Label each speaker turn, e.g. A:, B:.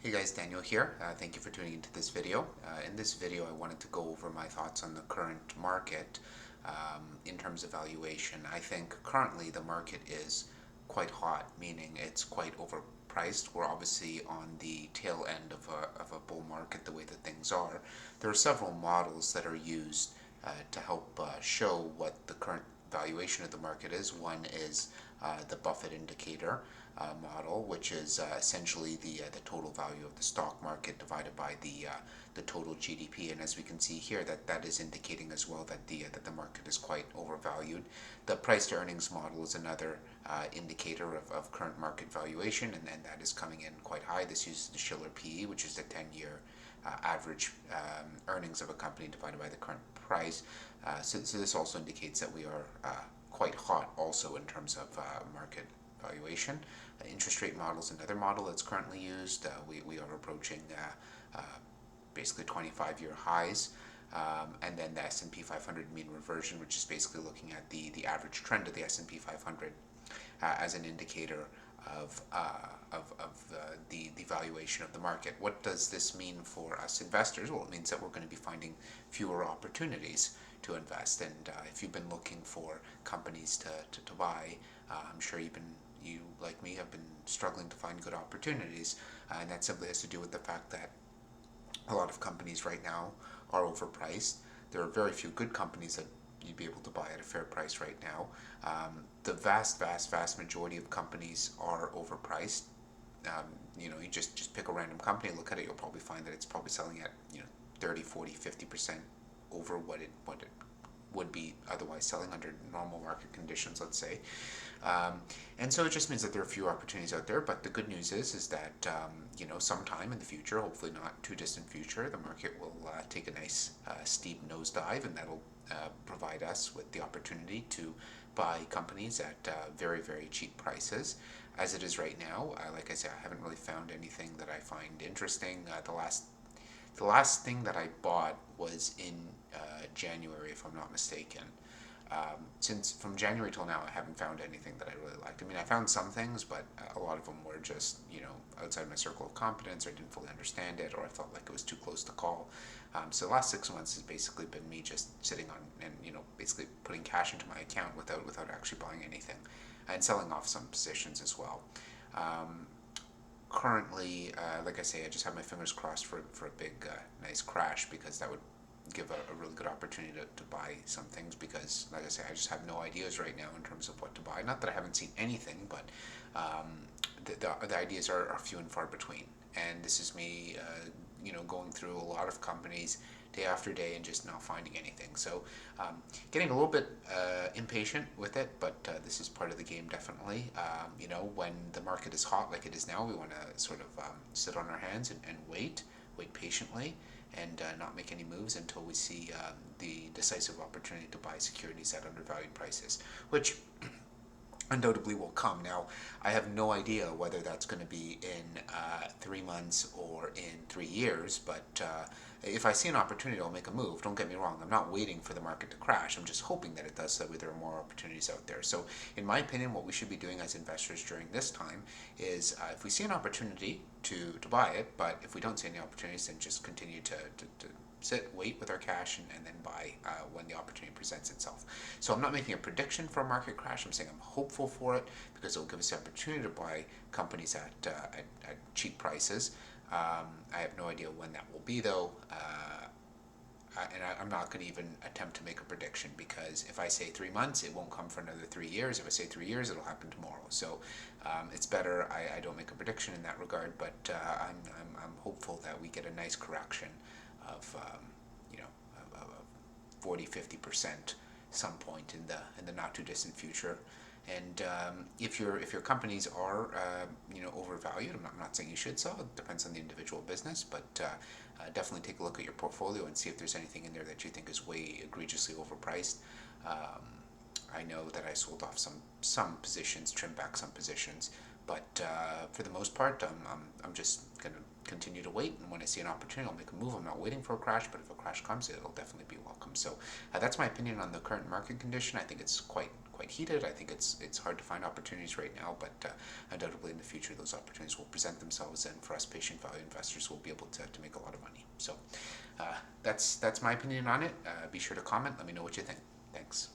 A: Hey guys, Daniel here. Thank you for tuning into this video. In this video, I wanted to go over my thoughts on the current market in terms of valuation. I think currently the market is quite hot, meaning it's quite overpriced. We're obviously on the tail end of a bull market the way that things are. There are several models that are used to help show what the current valuation of the market is. One is the Buffett indicator model, which is essentially the total value of the stock market divided by the total GDP. And as we can see here, that is indicating as well that the market is quite overvalued. The price to earnings model is another indicator of current market valuation, and that is coming in quite high. This uses the Shiller PE, which is the 10-year average earnings of a company divided by the current price. So this also indicates that we are quite hot also in terms of market valuation. Interest rate model is another model that's currently used. We are approaching basically 25-year highs. And then the S&P 500 mean reversion, which is basically looking at the average trend of the S&P 500 as an indicator of the valuation of the market. What does this mean for us investors? Well, it means that we're going to be finding fewer opportunities to invest. And if you've been looking for companies to buy, I'm sure you, like me, have been struggling to find good opportunities. And that simply has to do with the fact that a lot of companies right now are overpriced. There are very few good companies that you'd be able to buy at a fair price right now. The vast majority of companies are overpriced. You just pick a random company, look at it, you'll probably find that it's probably selling at 30, 40, 50% over what it would be otherwise selling under normal market conditions, let's say. And so it just means that there are fewer opportunities out there. But the good news is that sometime in the future, hopefully not too distant future, the market will take a nice steep nosedive, and that'll provide us with the opportunity to buy companies at very, very cheap prices. As it is right now, like I said, I haven't really found anything that I find interesting. The last thing that I bought was in January, if I'm not mistaken. Since from January till now, I haven't found anything that I really liked. I mean, I found some things, but a lot of them were just, outside my circle of competence, or I didn't fully understand it, or I felt like it was too close to call. So the last 6 months has basically been me just sitting on and, basically putting cash into my account without actually buying anything, and selling off some positions as well. Currently, like I say, I just have my fingers crossed for a big, nice crash, because that would give a really good opportunity to buy some things, because, like I say, I just have no ideas right now in terms of what to buy. Not that I haven't seen anything, but the ideas are few and far between. And this is me, going through a lot of companies day after day and just not finding anything. So getting a little bit impatient with it, but this is part of the game, definitely. When the market is hot like it is now, we want to sort of sit on our hands and wait patiently, and not make any moves until we see the decisive opportunity to buy securities at undervalued prices, which undoubtedly will come. Now, I have no idea whether that's going to be in 3 months or in 3 years, but if I see an opportunity, I'll make a move. Don't get me wrong, I'm not waiting for the market to crash. I'm just hoping that it does, so that way there are more opportunities out there. So, in my opinion, what we should be doing as investors during this time is if we see an opportunity to buy it, but if we don't see any opportunities, then just continue to sit, wait with our cash, and then buy when the opportunity presents itself. So I'm not making a prediction for a market crash. I'm saying I'm hopeful for it, because it will give us the opportunity to buy companies at cheap prices. I have no idea when that will be, though. I'm not going to even attempt to make a prediction, because if I say 3 months, it won't come for another 3 years. If I say 3 years, it'll happen tomorrow. So it's better I don't make a prediction in that regard. But I'm hopeful that we get a nice correction of 40-50% some point in the not too distant future. And if your companies are overvalued, I'm not saying you should sell. It depends on the individual business, but definitely take a look at your portfolio and see if there's anything in there that you think is way egregiously overpriced. I know that I sold off some positions, trimmed back some positions, but for the most part, I'm just gonna continue to wait, and when I see an opportunity, I'll make a move. I'm not waiting for a crash, but if a crash comes, it'll definitely be welcome. So that's my opinion on the current market condition. I think it's quite quite heated. I think it's hard to find opportunities right now, but undoubtedly in the future those opportunities will present themselves, and for us patient value investors, we'll be able to make a lot of money. So that's my opinion on it. Be sure to comment. Let me know what you think. Thanks.